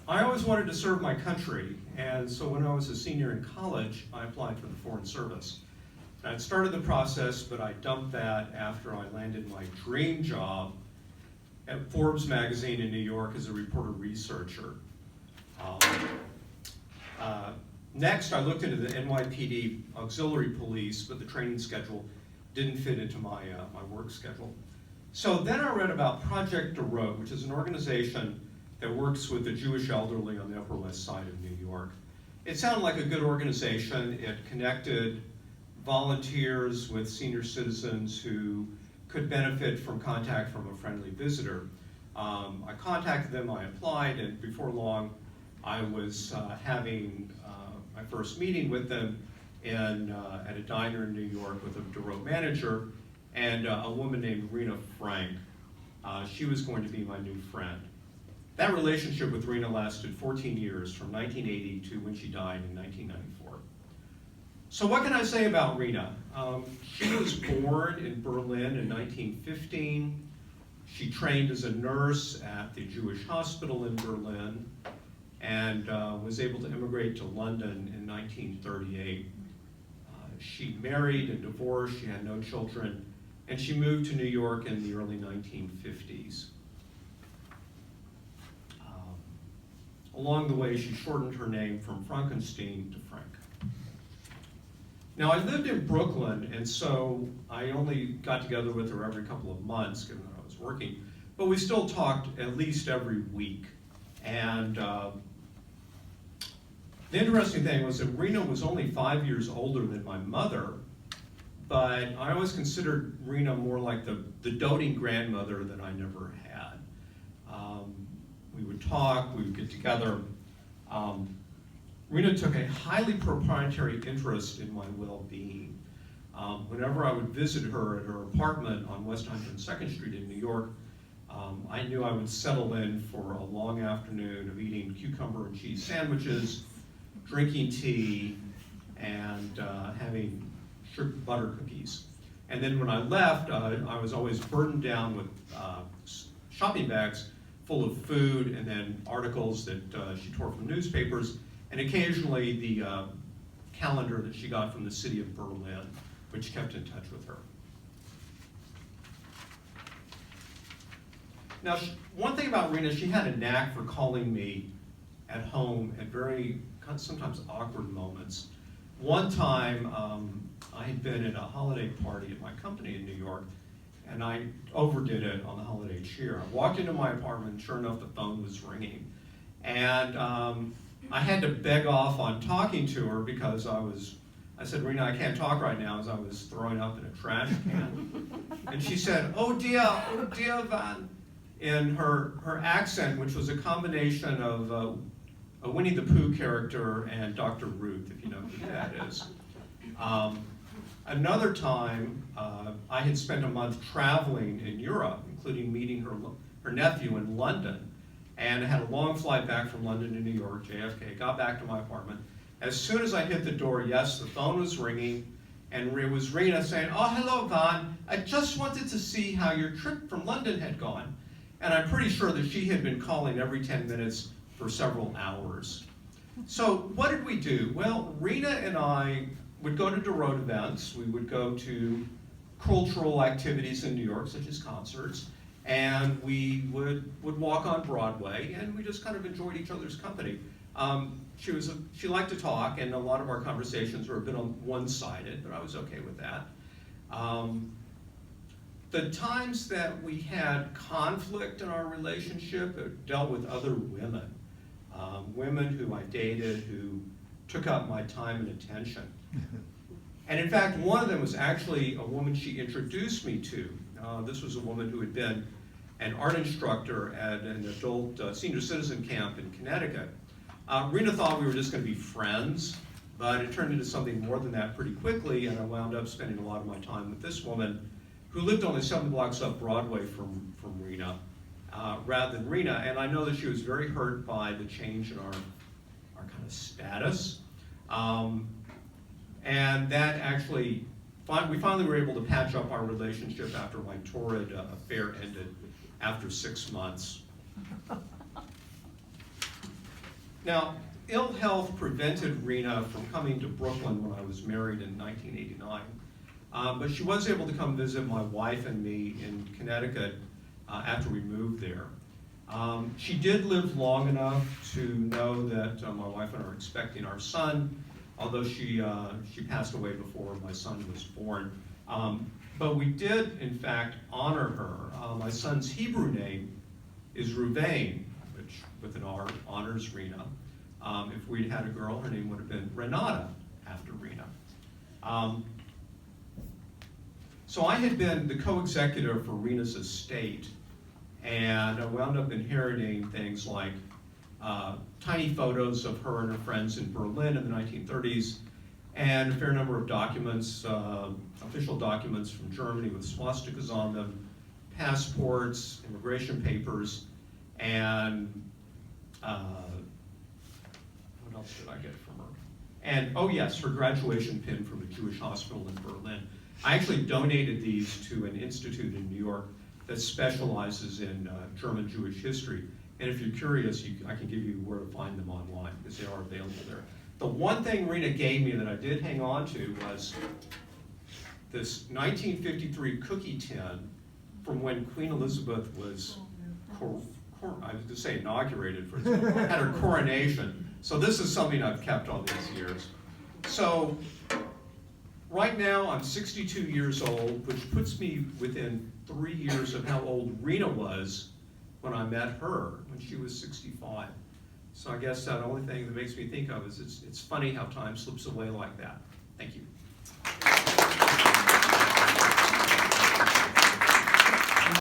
I always wanted to serve my country, and so when I was a senior in college, I applied for the Foreign Service. And I'd started the process, but I dumped that after I landed my dream job at Forbes magazine in New York as a reporter researcher. Next, I looked into the NYPD auxiliary police, but the training schedule didn't fit into my work schedule. So then I read about Project Dorot, which is an organization that works with the Jewish elderly on the Upper West Side of New York. It sounded like a good organization. It connected volunteers with senior citizens who could benefit from contact from a friendly visitor. I contacted them, I applied, and before long I was having my first meeting with them at a diner in New York with a Dorot manager and a woman named Rena Frank. She was going to be my new friend. That relationship with Rena lasted 14 years, from 1980 to when she died in 1994. So what can I say about Rena? She was born in Berlin in 1915. She trained as a nurse at the Jewish hospital in Berlin and was able to immigrate to London in 1938. She married and divorced, she had no children, and she moved to New York in the early 1950s. Along the way, she shortened her name from Frankenstein to Frank. Now, I lived in Brooklyn, and so I only got together with her every couple of months, given that I was working, but we still talked at least every week. And the interesting thing was that Rena was only 5 years older than my mother, but I always considered Rena more like the doting grandmother that I never had. We would talk, we would get together. Rena took a highly proprietary interest in my well-being. Whenever I would visit her at her apartment on West 102nd Street in New York, I knew I would settle in for a long afternoon of eating cucumber and cheese sandwiches, drinking tea, and having butter cookies. And then when I left, I was always burdened down with shopping bags full of food and then articles that she tore from newspapers, and occasionally the calendar that she got from the city of Berlin, which kept in touch with her. Now, one thing about Rena, she had a knack for calling me at home at very, sometimes awkward moments. One time, I had been at a holiday party at my company in New York, and I overdid it on the holiday cheer. I walked into my apartment, and sure enough, the phone was ringing. And I had to beg off on talking to her because I said, Rena, I can't talk right now, as I was throwing up in a trash can. And she said, oh dear, Van, in her accent, which was a combination of a Winnie the Pooh character and Dr. Ruth, if you know who that is. Another time, I had spent a month traveling in Europe, including meeting her nephew in London, and I had a long flight back from London to New York, JFK, got back to my apartment. As soon as I hit the door, yes, the phone was ringing, and it was Rena saying, oh, hello, Van. I just wanted to see how your trip from London had gone. And I'm pretty sure that she had been calling every 10 minutes for several hours. So what did we do? Well, Rena and I would go to Dorot events. We would go to cultural activities in New York, such as concerts, and we would walk on Broadway, and we just kind of enjoyed each other's company. She liked to talk, and a lot of our conversations were a bit on one-sided, but I was okay with that. The times that we had conflict in our relationship dealt with other women, women who I dated who took up my time and attention. And in fact, one of them was actually a woman she introduced me to. This was a woman who had been an art instructor at an adult senior citizen camp in Connecticut. Rena thought we were just going to be friends, but it turned into something more than that pretty quickly, and I wound up spending a lot of my time with this woman who lived only 7 blocks up Broadway from Rena, rather than Rena, and I know that she was very hurt by the change in our kind of status. And that actually, we finally were able to patch up our relationship after my torrid affair ended after 6 months. Now, ill health prevented Rena from coming to Brooklyn when I was married in 1989. But she was able to come visit my wife and me in Connecticut after we moved there. She did live long enough to know that my wife and I are expecting our son, although she passed away before my son was born. But we did, in fact, honor her. My son's Hebrew name is Ruvain, which with an R honors Rena. If we'd had a girl, her name would have been Renata, after Rena. So I had been the co-executor for Rena's estate, and I wound up inheriting things like tiny photos of her and her friends in Berlin in the 1930s, and a fair number of documents, official documents from Germany with swastikas on them, passports, immigration papers, and what else did I get from her? And, oh yes, her graduation pin from a Jewish hospital in Berlin. I actually donated these to an institute in New York that specializes in German Jewish history. And if you're curious, I can give you where to find them online, because they are available there. The one thing Rena gave me that I did hang on to was this 1953 cookie tin from when Queen Elizabeth was, I was going to say inaugurated, had her coronation. So this is something I've kept all these years. So right now I'm 62 years old, which puts me within 3 years of how old Rena was when I met her, when she was 65. So I guess the only thing that makes me think of is it's funny how time slips away like that. Thank you.